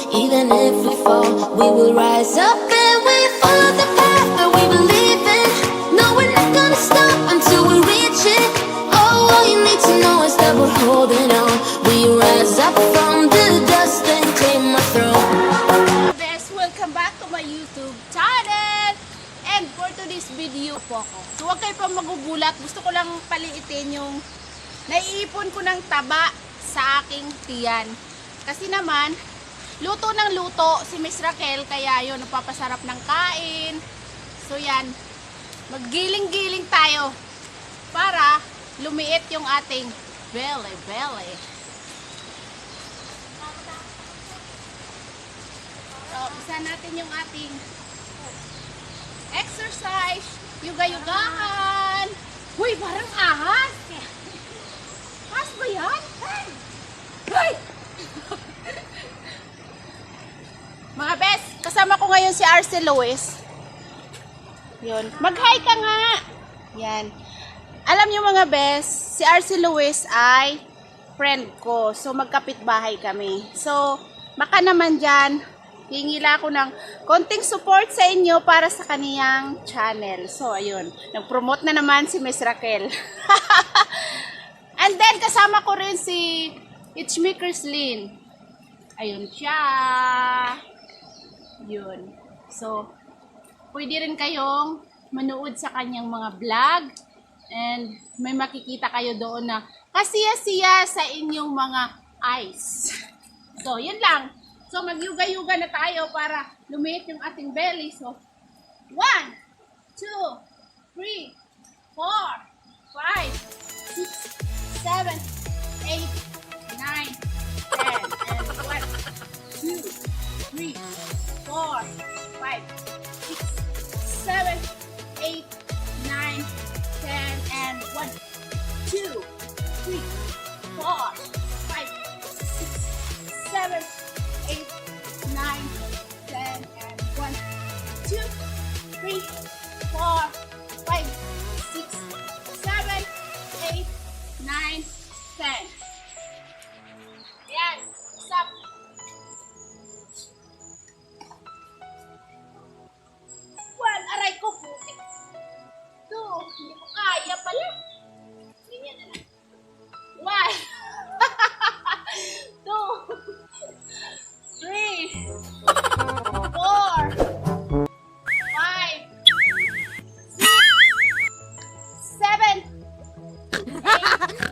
Even if we fall, we will rise up and we follow the path that we believe in. No, we're not gonna stop until we reach it. Oh, all you need to know is that we're holding on. We rise up from the dust and claim our throne. Best, welcome back to my YouTube channel. And for today's video po ako. So huwag kayo pa magugulat. Gusto ko lang paliitin yung naiipon ko ng taba sa aking tiyan. Kasi naman, luto ng luto si Miss Raquel, kaya yun, napapasarap ng kain. So yan, maggiling-giling tayo para lumiit yung ating belly. So, isa natin yung ating exercise, yuga-yugahan. Uy, parang ahas. Ahas ba yan? Hey! Mga best, kasama ko ngayon si Arcel Luis. Yun. Mag-hi ka nga. Yan. Alam niyo mga best, si Arcel Luis ay friend ko. So, magkapit-bahay kami. So, baka naman dyan, hingila ako ng konting support sa inyo para sa kaniyang channel. So, ayun. Nag-promote na naman si Miss Raquel. And then, kasama ko rin si It's Me Chrislyn. Ayun siya. Yun. So, pwede rin kayong manood sa kanyang mga vlog. And may makikita kayo doon na kasiya-siya sa inyong mga eyes. So, yun lang. So, mag-yuga-yuga na tayo para lumiit yung ating belly. So, 1, 2, 3, 4, 5, 6, 7, 8, 9, 10, and 1, 2, 3, 4, 5, 6, 7, 8, 9, 10, and 1, 2, 3, 4, 5, 6, 7, 8, 9, 10, and 1, 2, 3, 4, 5, 6, 7, 8, 9, 10. Yan. Stop. 1, aray ko puti. 2, hindi ko kaya pala. Ganyan na lang. 1, 2, 3, 4, 5, 6, 7,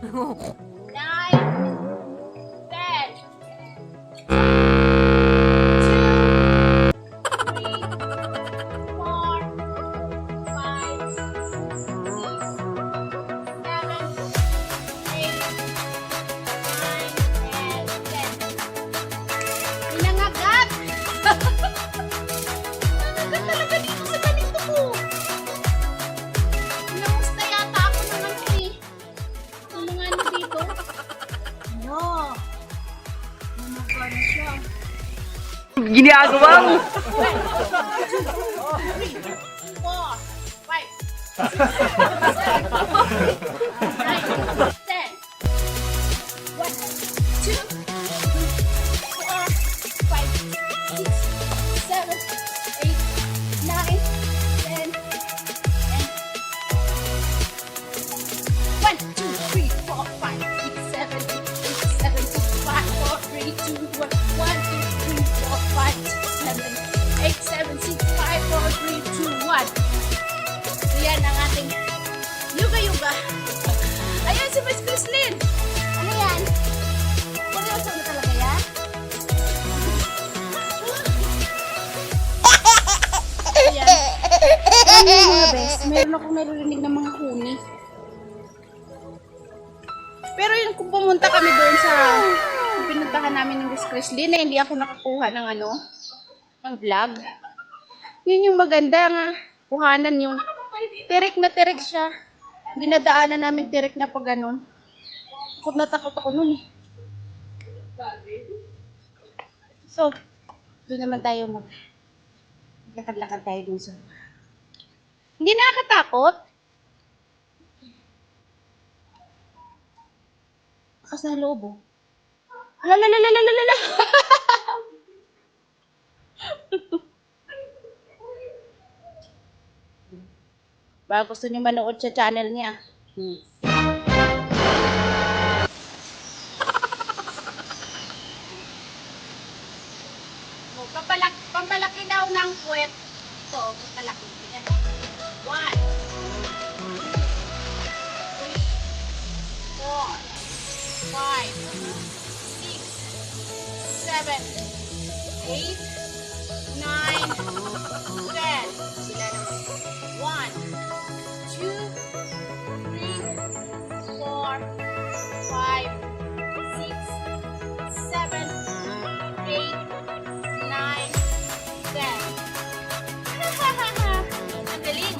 8, Ginagawa mo! 1. Yan ang ating yuga-yuga. Ayan si Miss Chrislyn. Ano yan? Seryoso na talaga yan? Ayan. Ano yung mga best? Meron akong naririnig ng mga huni. Pero yun, kung pumunta kami doon sa pinuntahan namin ng Miss Chrislyn na hindi ako nakakuha ng ng vlog. Yun yung maganda nga. Kuhanan yung tirik na tirik siya. Dinadaanan namin tirik na pag ganun. Takot ako nun eh. So, doon naman tayo lakad-lakad tayo dun sa... Hindi nakakatakot. Lakas na loob oh. Lalalalalalala. Baka gusto niyo manood sa channel niya. Pampalaki daw ng puwet. Ito, pampalaki. Tingnan mo. 1, 2, 3, 4, 5, 6, 7, 8, 9, 10. Sila naman. 1, 2, 3, 4, 5, 6, 7, 8, 9, 10. Ang galing.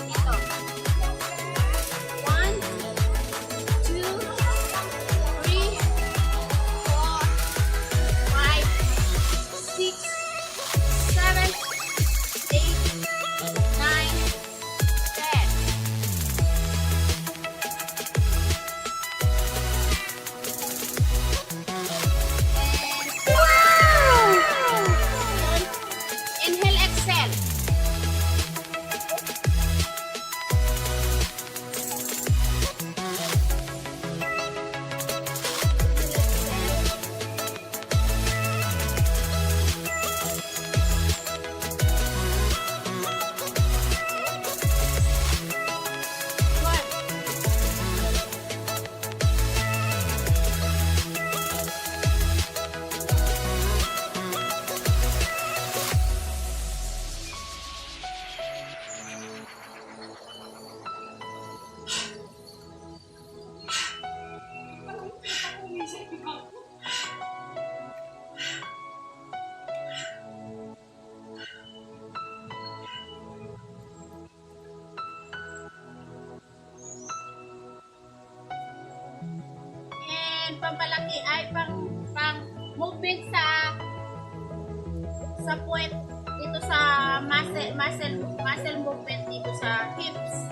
Ito. 1, 2, 3, 4, 5, 6, 7, 8, 9, 10. Inhale, exhale. And pampalaki ay pang movement sa puwet dito sa muscle movement dito sa hips.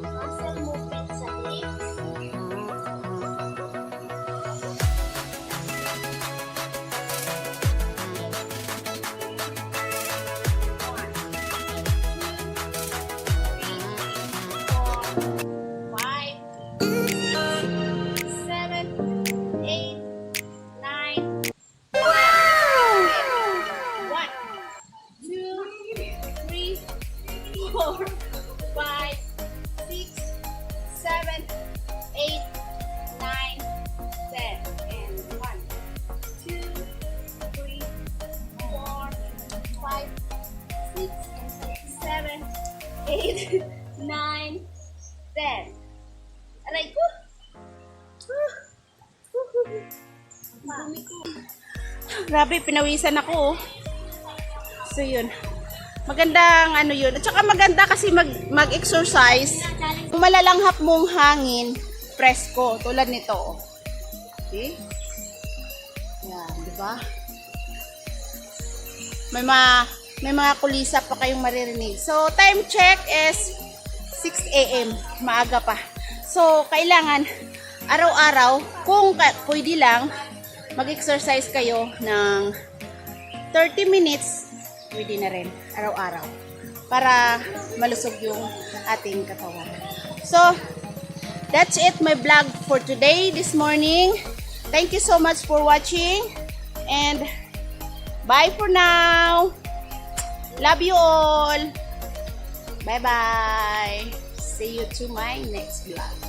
Muscle movement sa hips. Four, five, six, seven, 8, 9, 10. And 1, 2, 3, 4, 5, 6, 7, 8, 9, 10. Aray ko! Dumi ko. Grabe, pinawisan ako. So yun. Magandang ano yun. At saka maganda kasi mag-exercise. Kung malalanghap mong hangin, presko. Tulad nito. Okay? Yan, di ba? May mga kulisa pa kayong maririnig. So, time check is 6 a.m. Maaga pa. So, kailangan araw-araw, kung pwede lang, mag-exercise kayo ng 30 minutes, pwede na rin, araw-araw. Para malusog yung ating katawan. So, that's it, my vlog for today, this morning. Thank you so much for watching. And, bye for now. Love you all. Bye-bye. See you to my next vlog.